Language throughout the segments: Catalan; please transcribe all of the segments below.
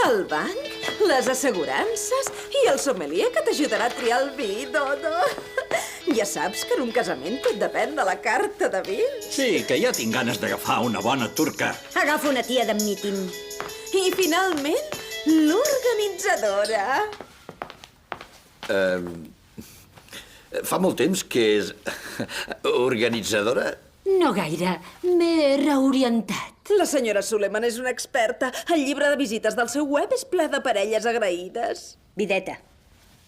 El banc, les assegurances i el sommelier que t'ajudarà a triar el vi, Dodo. Ja saps que en un casament tot depèn de la carta de vins. Sí, que ja tinc ganes d'agafar una bona turca. Agafa una tia d'en Meeting. I finalment, l'organitzadora. Fa molt temps que és organitzadora? No gaire. M'he reorientat. La senyora Suleiman és una experta. El llibre de visites del seu web és ple de parelles agraïdes. Videta,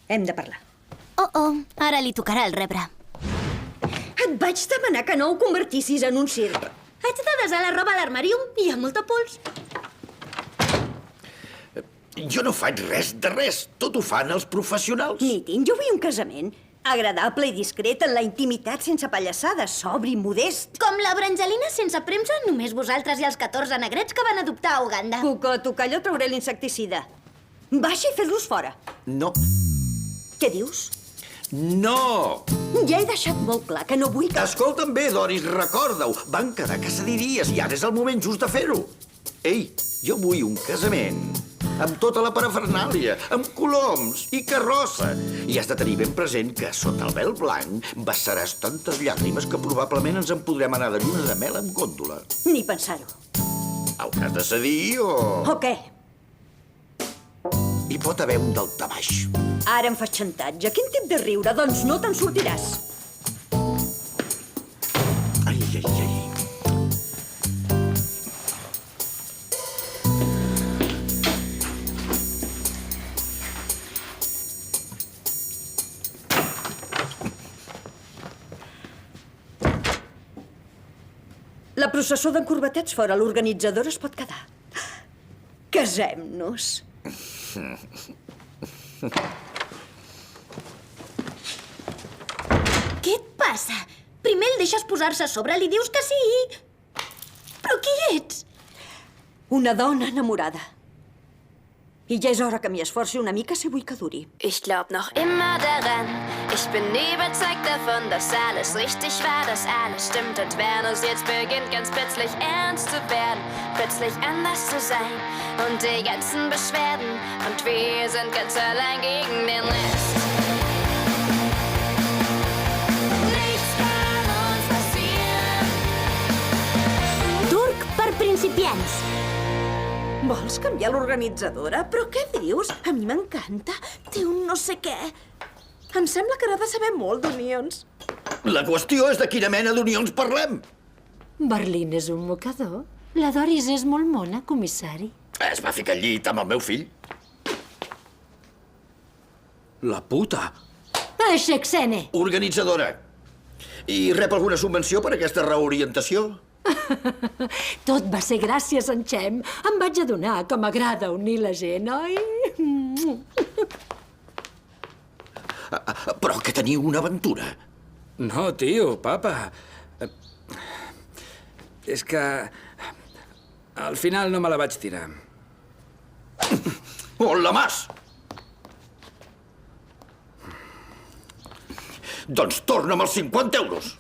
hem de parlar. Ara li tocarà el rebre. Et vaig demanar que no ho convertissis en un circ. Haig de desar la roba a l'armàrium. Hi ha molta pols. Jo no faig res de res. Tot ho fan els professionals. Meeting, jo vull un casament agradable i discret en la intimitat, sense pallassades, sobri, modest. Com la brangelina sense premsa, només vosaltres i els 14 negrets que van adoptar a Uganda. Cuco, tocalló, trauré l'insecticida. Baixa i fes-los fora. No. Què dius? No! Ja he deixat molt clar que no vull que... Escolta'm bé, Doris, recorda-ho. Van quedar casadiries i ara és el moment just de fer-ho. Ei, jo vull un casament amb tota la parafernàlia, amb coloms i carrossa. I has de tenir ben present que sota el vel blanc vessaràs tantes llàgrimes que probablement ens en podrem anar de lluna de mel amb gòndola. Ni pensar-ho. Hauràs de cedir o... O què? Hi pot haver un daltabaix. Ara em fas xantatge. Quin tip de riure? Doncs no te'n sortiràs. Ai, ai, ai. La processó d'en Corbatets fora. L'organitzadora es pot quedar. Casem-nos. Què et passa? Primer el deixes posar-se a sobre, li dius que sí. Però qui ets? Una dona enamorada. I ja és hora que m'hi esforci una mica si vull que duri. Ich glaub noch immer daran. Ich bin überzeugt davon, dass alles richtig war, dass alles stimmt. Und wenn es jetzt beginnt, ganz plötzlich ernst zu werden, plötzlich anders zu sein und die ganzen Beschwerden. Und wir sind ganz allein gegen den Rest. Nichts kann uns passieren. Turc per principiants. Vols canviar l'organitzadora? Però què dius? A mi m'encanta. Té un no sé què. Em sembla que n'ha de saber molt d'unions. La qüestió és de quina mena d'unions parlem. Berlín és un mocador. La Doris és molt mona, comissari. Es va ficar al llit amb el meu fill. La puta! Aixecsene! Organitzadora. I rep alguna subvenció per aquesta reorientació? Tot va ser gràcies a en Xem. Em vaig adonar que m'agrada unir la gent, oi? Però que teniu una aventura. No, tio, papa. És que... al final no me la vaig tirar. Hola, Mas! Doncs torna'm els 50 euros.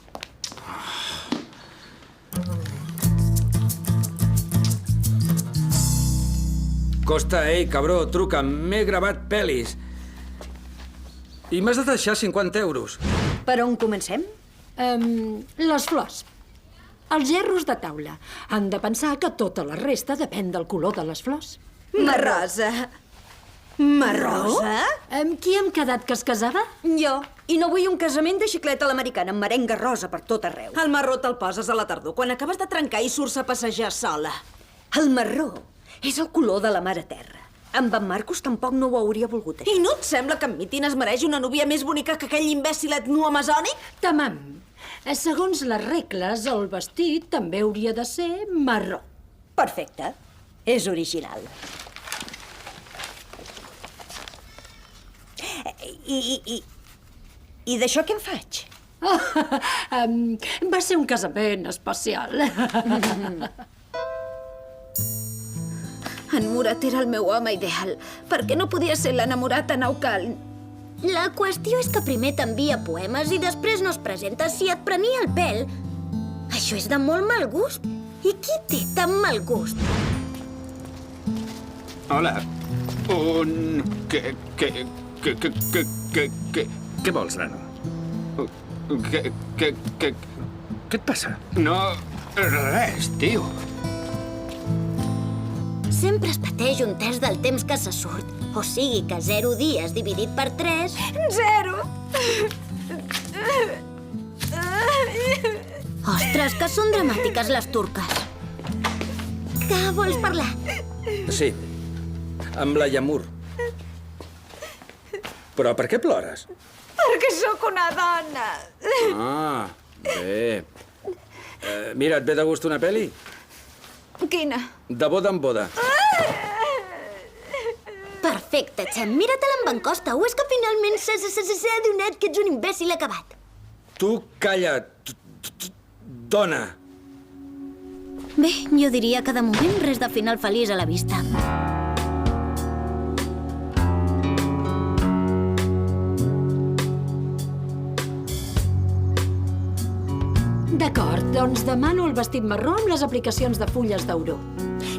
Costa, ei, cabró, truca'm. M'he gravat pel·lis. I m'has de deixar 50 euros. Per on comencem? Les flors. Els gerros de taula. Han de pensar que tota la resta depèn del color de les flors. Marrosa. Marrosa? Amb qui hem quedat que es casava? Jo. I no vull un casament de xicleta a l'americana amb merenga rosa per tot arreu. El marró te'l poses a la tardor, quan acabes de trencar i surts a passejar sola. El marró és el color de la mare terra. Amb en Marcos tampoc no ho hauria volgut, això. I no et sembla que en Mitin es mereix una núvia més bonica que aquell imbècil etno amazònic? Tamam. Segons les regles, el vestit també hauria de ser marró. Perfecte. És original. I d'això què en faig? Va ser un casament especial. En Murat era el meu home ideal. Per què no podia ser l'enamorat en Aucal? La qüestió és que primer t'envia poemes i després no es presenta. Si et prenia el pèl, això és de molt mal gust. I qui té tan mal gust? Hola. Què vols, nano? Què et passa? No... res, tio. Sempre es pateix un terç del temps que se surt. O sigui que 0 dies dividit per 3... 0! Ostres, que són dramàtiques les turques. Que vols parlar? Sí, amb la Yamur. Però per què plores? Perquè sóc una dona. Ah, bé. Mira, et ve de gust una pel·li? Quina? De boda en boda. Perfecte, Xem, mira-te-la amb encosta. O és que finalment s'ha adonat que ets un imbècil acabat? Tu calla, dona. Bé, jo diria que de moment res de final feliç a la vista. D'acord, doncs demano el vestit marró amb les aplicacions de fulles d'auró.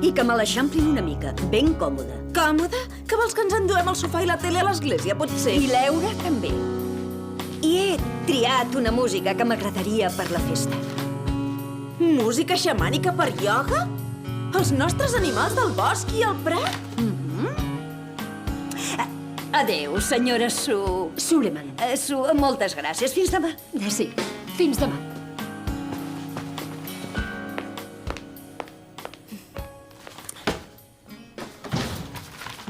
I que me l'eixamplin una mica, ben còmode. Còmode? Que vols que ens enduem el sofà i la tele a l'església, potser? I l'eure, també. I he triat una música que m'agradaria per la festa. Música xamànica per ioga? Els nostres animals del bosc i el prat? Adéu, senyora Su... Suleiman. Su, moltes gràcies. Fins demà. Sí, fins demà.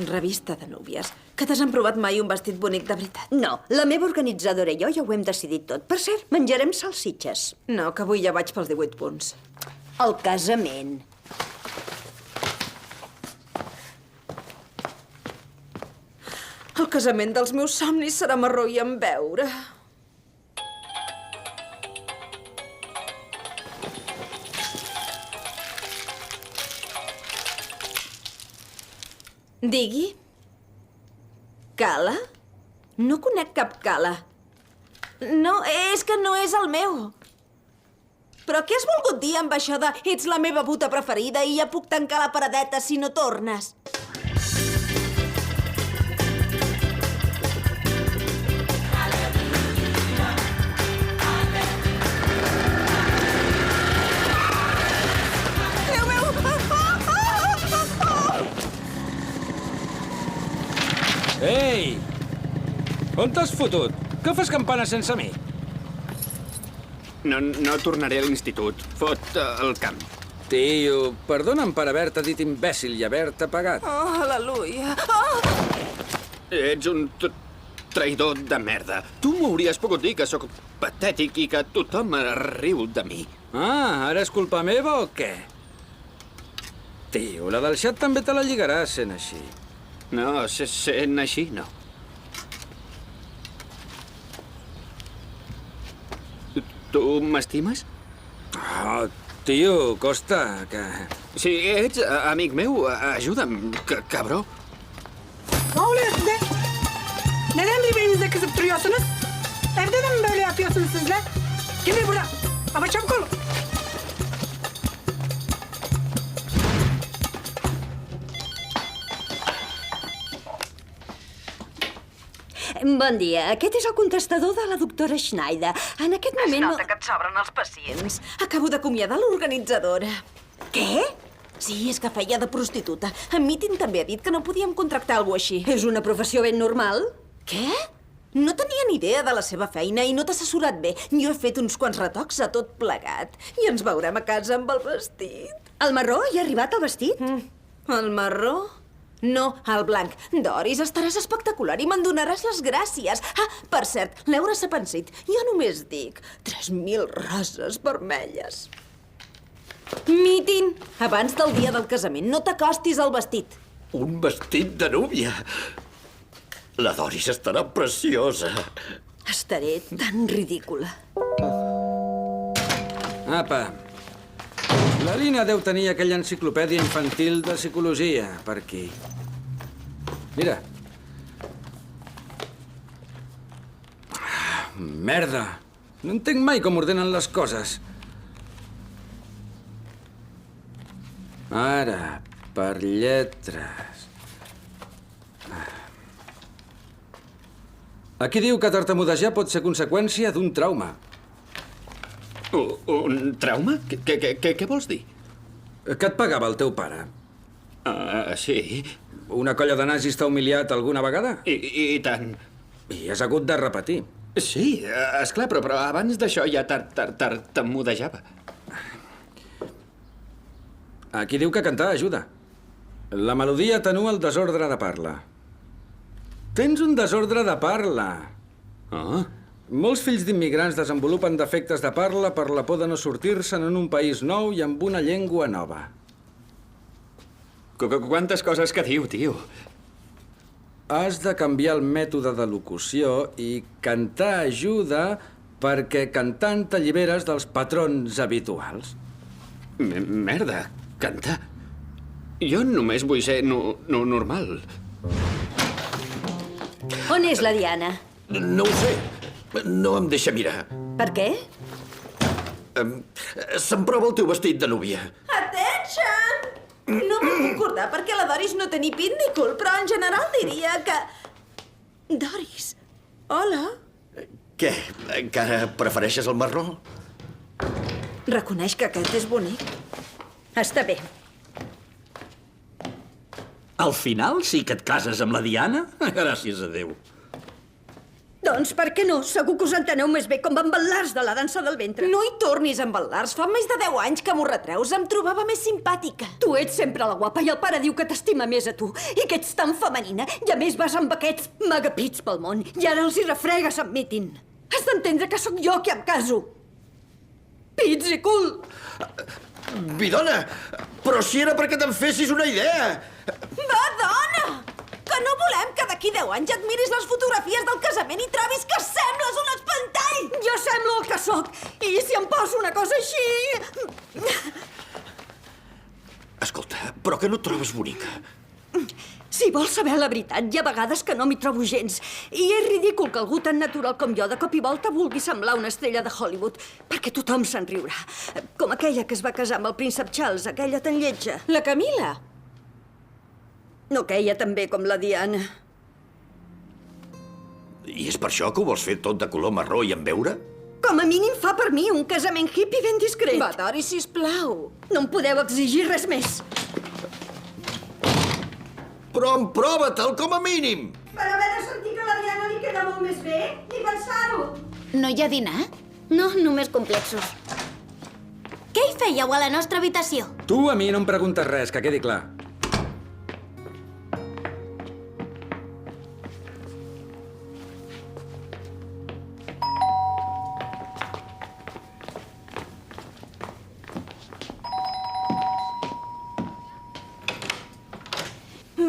Revista de núvies. Que t'has emprovat mai un vestit bonic de veritat? No, la meva organitzadora i jo ja ho hem decidit tot. Per cert, menjarem salsitxes. No, que avui ja vaig pels 18 punts. El casament. El casament dels meus somnis serà marró i amb beure. Digui? Cala? No conec cap cala. No, és que no és el meu. Però què has volgut dir amb això de ets la meva puta preferida i ja puc tancar la paradeta si no tornes? Ei! On t'has fotut? Què fas campana sense mi? No tornaré a l'institut. Fot el camp. Tio, perdona'm per haver-te dit imbècil i haver-te pagat. Oh, al·leluia. Oh! Ets un traïdor de merda. Tu m'hauries pogut dir que sóc patètic i que tothom riu de mi. Ah, ara és culpa meva o què? Tio, la del xat també te la lligaràs sent així. No, sent així, no. Tu m'estimes? Oh, tio, costa, que... Si ets amic meu, ajuda'm, cabró. Ne oluyor size? Neden birbirinize kızıp duruyorsunuz? Evde de mi böyle yapıyorsunuz sizler? Kimdir burada? Ama çabuk olun. Bon dia. Aquest és el contestador de la doctora Schneider. En aquest moment... Es nota que et sobren els pacients. Acabo d'acomiadar l'organitzadora. Què? Sí, és que feia de prostituta. En Meeting també ha dit que no podíem contractar algú així. És una professió ben normal. Què? No tenia ni idea de la seva feina i no t'ha assessorat bé. Jo he fet uns quants retocs a tot plegat. I ens veurem a casa amb el vestit. El marró? Hi ha arribat el vestit? El marró? No, el blanc. Doris, estaràs espectacular i me'n donaràs les gràcies. Ah, per cert, l'eure s'ha pensit. Jo només dic 3.000 roses vermelles. Meeting! Abans del dia del casament, no t'acostis al vestit. Un vestit de núvia. La Doris estarà preciosa. Estaré tan ridícula. Apa. La Lina deu tenir aquella enciclopèdia infantil de psicologia per aquí. Mira. Merda. No entenc mai com ordenen les coses. Ara, per lletres. Aquí diu que tartamudejar pot ser conseqüència d'un trauma. Un trauma? Què vols dir? Què et pagava el teu pare? Sí. Una colla de nazis t'ha humiliat alguna vegada? I tant. I has hagut de repetir. Sí, esclar, però abans d'això ja tartamudejava. Aquí diu que cantar ajuda. La melodia atenua el desordre de parla. Tens un desordre de parla. Ah. Molts fills d'immigrants desenvolupen defectes de parla per la por de no sortir-se'n en un país nou i amb una llengua nova. Quantes coses que diu, tio. Has de canviar el mètode de locució i cantar ajuda perquè cantant t'alliberes dels patrons habituals. Merda, cantar. Jo només vull ser normal. On és la Diana? No ho sé. No em deixa mirar. Per què? Se'm prova el teu vestit de núvia. Attention! No puc concordar perquè la Doris no té ni pit ni cul, però en general diria que... Doris, hola. Què? Encara prefereixes el marró? Reconeix que aquest és bonic. Està bé. Al final sí que et cases amb la Diana? Gràcies a Déu. Doncs per què no? Segur que us enteneu més bé com van ballars de la dansa del ventre. No hi tornis amb el Lars. Fa més de 10 anys que m'ho retreus. Em trobava més simpàtica. Tu ets sempre la guapa i el pare diu que t'estima més a tu i que ets tan femenina i a més vas amb aquests magapits pel món i ara els hi refregues amb mitin. Has d'entendre que sóc jo qui em caso. Pits i cul. Vidona, però si era perquè te'n fessis una idea. Va, dona! Que no volem que d'aquí 10 anys et miris les fotografies del casament i trobis que sembles un espantall! Jo semblo el que sóc, i si em poso una cosa així... Escolta, però que no et trobes bonica? Si vols saber la veritat, hi ha vegades que no m'hi trobo gens. I és ridícul que algú tan natural com jo de cop i volta vulgui semblar una estrella de Hollywood, perquè tothom se'n riurà. Com aquella que es va casar amb el príncep Charles, aquella tan lletja. La Camila? No queia tan bé com la Diana. I és per això que ho vols fer tot de color marró i amb beure? Com a mínim fa per mi un casament hippie ben discret. Va, Doris, sisplau. No em podeu exigir res més. Però emprova-te'l com a mínim! Per haver de sentir que la Diana li queda molt més bé, ni pensar-ho. No hi ha dinar? No, només complexos. Què hi fèieu a la nostra habitació? Tu a mi no em preguntes res, que quedi clar.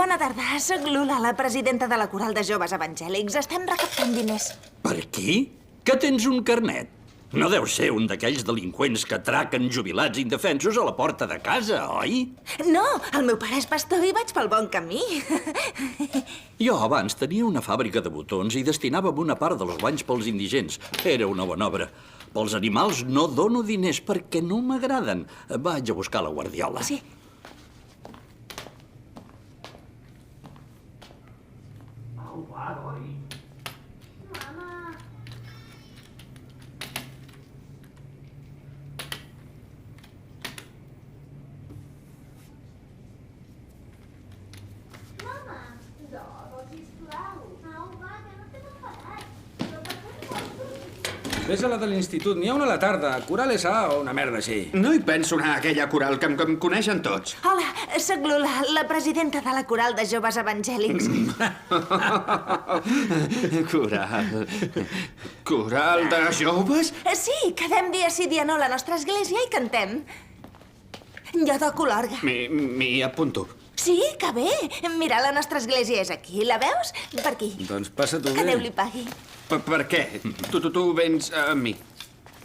Bona tarda, soc Lula, la presidenta de la Coral de Joves Evangèlics. Estem recaptant diners. Per aquí? Que tens un carnet? No deu ser un d'aquells delinqüents que atraquen jubilats indefensos a la porta de casa, oi? No, el meu pare és pastor i vaig pel bon camí. Jo abans tenia una fàbrica de botons i destinàvem una part dels guanys pels indigents. Era una bona obra. Pels animals no dono diners perquè no m'agraden. Vaig a buscar la guardiola. Sí. Ves a la de l'institut, n'hi ha una a la tarda. Coral S.A. o una merda així. No hi penso anar a aquella coral que em coneixen tots. Hola, sóc Lula, la presidenta de la Coral de Joves Evangèlics. Coral... Coral de joves? Sí, cada dia sí, dia no a la nostra església i cantem. Jo toco l'orgue. M'hi apunto. Sí, que bé. Mira, la nostra església és aquí. La veus? Per aquí. Doncs passa-t'ho Que bé. Déu li pagui. Per què? Tu vens amb mi.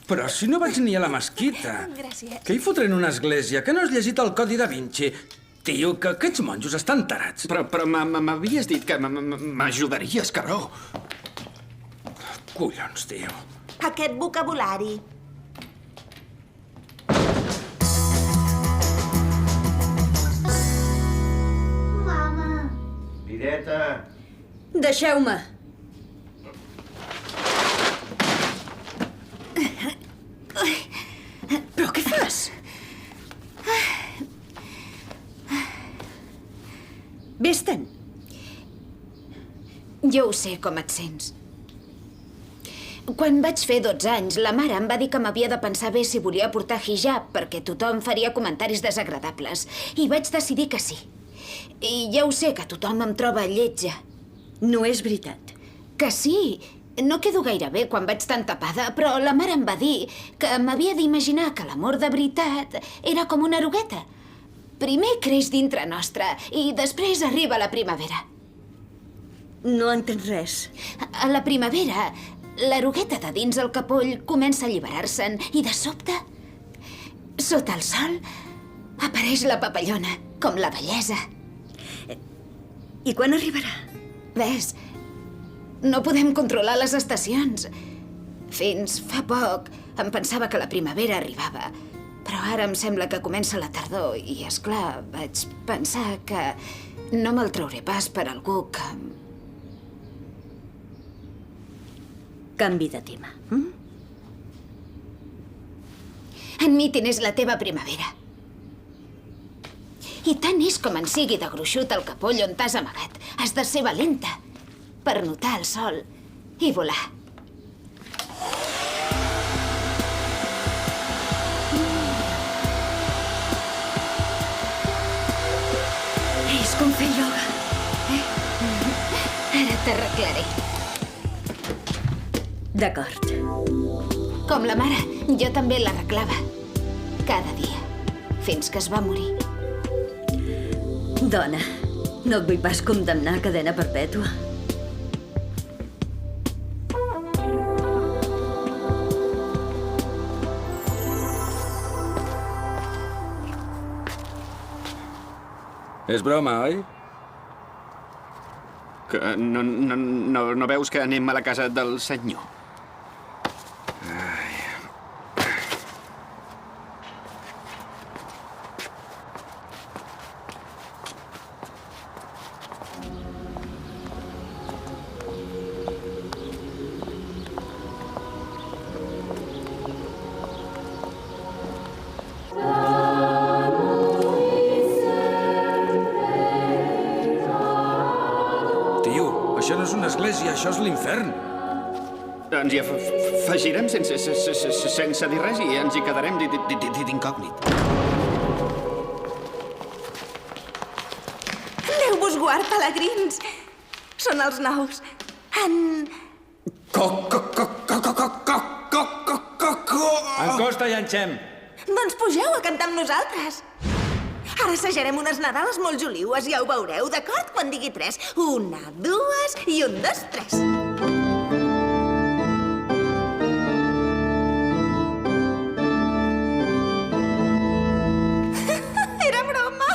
Però si no vaig ni a la mesquita. Gràcies. Què hi fotré en una església? Que no has llegit el Codi da Vinci? Tio, que aquests monjos estan tarats. Però m'havies dit que m'ajudaries, cabró. Collons, tio. Aquest vocabulari. Videta! Deixeu-me. Vés-te'n. Jo ho sé com et sents. Quan vaig fer 12 anys, la mare em va dir que m'havia de pensar bé si volia portar hijab, perquè tothom faria comentaris desagradables. I vaig decidir que sí. I ja ho sé, que tothom em troba lletja. No és veritat. Que sí. No quedo gaire bé quan vaig tan tapada, però la mare em va dir que m'havia d'imaginar que l'amor de veritat era com una erugueta. Primer creix dintre nostra i després arriba la primavera. No entens res. A la primavera, l'erugueta de dins el capoll comença a alliberar-se'n i de sobte, sota el sol, apareix la papallona, com la bellesa. I quan arribarà? Ves, no podem controlar les estacions. Fins fa poc em pensava que la primavera arribava, però ara em sembla que comença la tardor i, és clar, vaig pensar que no me'l trauré pas per algú que... Canvi de tema. En Mitin és la teva primavera. I tant és com en sigui de gruixut el capoll on t'has amagat. Has de ser valenta per notar el sol i volar. És com fer ioga. Ara t'arreglaré. D'acord. Com la mare, jo també l'arreglava. Cada dia. Fins que es va morir. Dona, no et vull pas condemnar a cadena perpètua. És broma, oi? Que no veus que anem a la casa del senyor? Tio, això no és una església, això és l'infern. Ens hi afegirem sense dir res i ens hi quedarem d'incògnit. Déu vos guard, pelegrins! Són els nous. Encosta i enxem. Doncs pugeu a cantar amb nosaltres. Ara assajarem unes nadales molt joliues, ja ho veureu, d'acord? Quan digui 3. 1, 2 i 1, 2, 3. Era broma!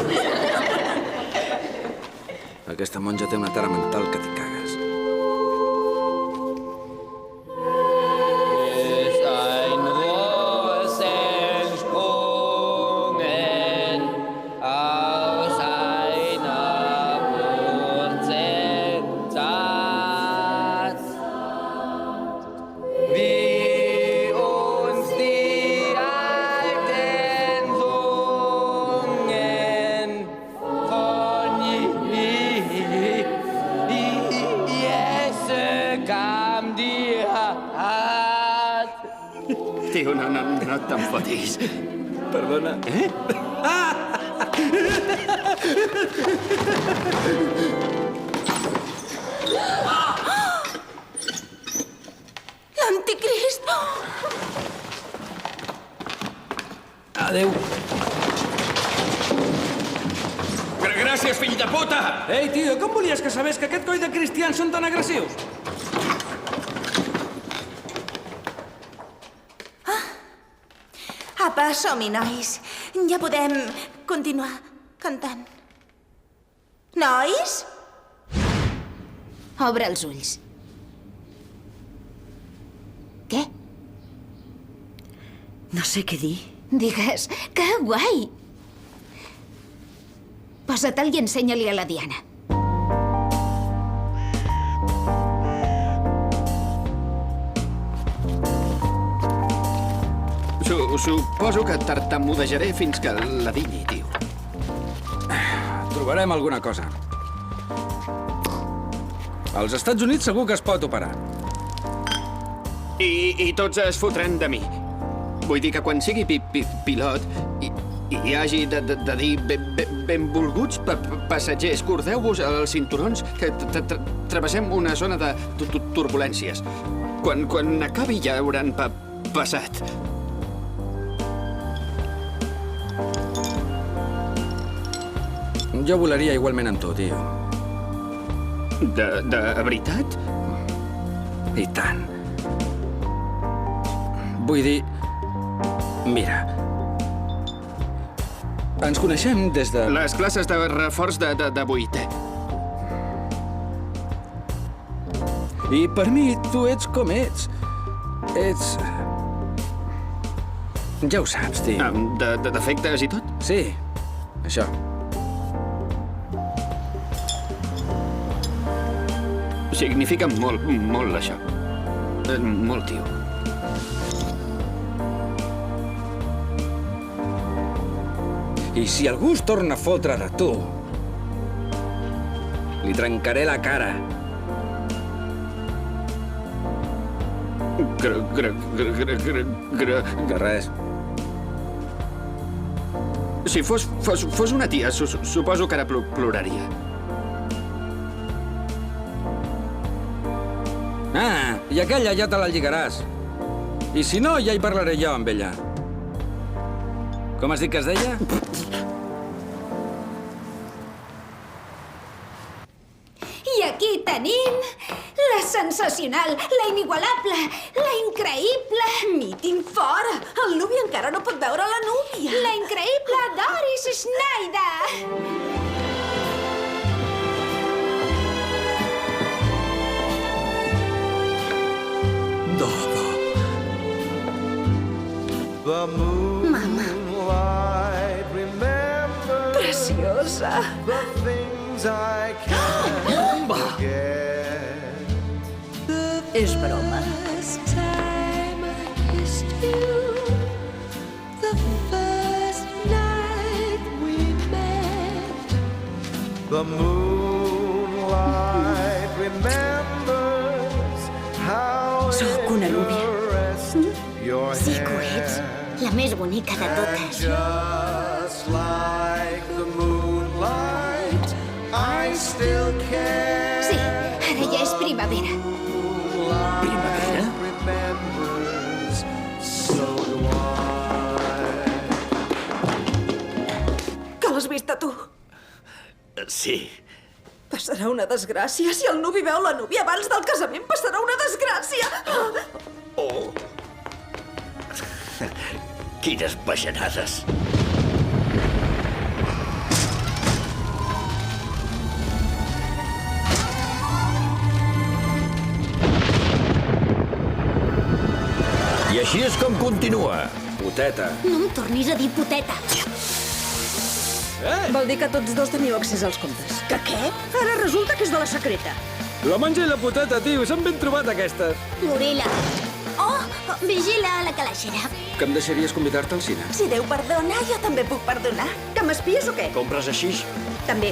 Aquesta monja té una tara mental que t'hi cagues. Tio, no te'n fotis. Perdona. L'anticrist! Adéu. Gràcies, fill de puta! Ei, tio, com volies que sabés que aquest coi de cristians són tan agressius? Apa, som-hi, nois. Ja podem continuar cantant. Nois? Obre els ulls. Què? No sé què dir. Digues, que guai! Posa-te'l i ensenya-li a la Diana. Suposo que tartamudejaré fins que la digui, tio. Trobarem alguna cosa. Als Estats Units segur que es pot operar. I tots es fotran de mi. Vull dir que quan sigui pilot i hagi de dir benvolguts passatgers, cordeu-vos els cinturons que travessem una zona de turbulències. Quan acabi ja hauran passat. Jo volaria igualment amb tu, tio. De veritat? I tant. Vull dir... Mira... Ens coneixem des de... Les classes de reforç de vuitè. I per mi, tu ets com ets. Ets... Ja ho saps, tio. De defectes i tot? Sí, això. Significa molt, això. Molt, tio. I si algú es torna a fotre de tu, li trencaré la cara. De res. Si fos una tia, suposo que ara ploraria. Ah, i aquella ja te la lligaràs. I si no, ja hi parlaré jo amb ella. Com has dit que es deia? I aquí tenim la sensacional, la inigualable, la increïble... Mitin fora! El nuvi encara no pot veure la núvia. La increïble Doris Schneider! Mama. Preciosa! És broma. The moonlight remembers how Sóc una núvia. your Sí que ho ets. La més bonica de totes. just like the moonlight, I still care. Sí, ara ja és primavera. Primavera? Remembers, so do Que l'has vist a tu? Sí. Passarà una desgràcia. Si el nuvi veu la núvia abans del casament, passarà una desgràcia. Oh. Quines bajanades. I així és com continua. Puteta. No em tornis a dir puteta. Vol dir que tots dos teniu accés als comptes. Que què? Ara resulta que és de la secreta. La manja i la puteta, tio. S'han ben trobat, aquestes. Gorila. Oh, vigila la calaixera. Que em deixaries convidar-te al cine? Si Déu perdona, jo també puc perdonar. Que m'espies o què? Compres així? També.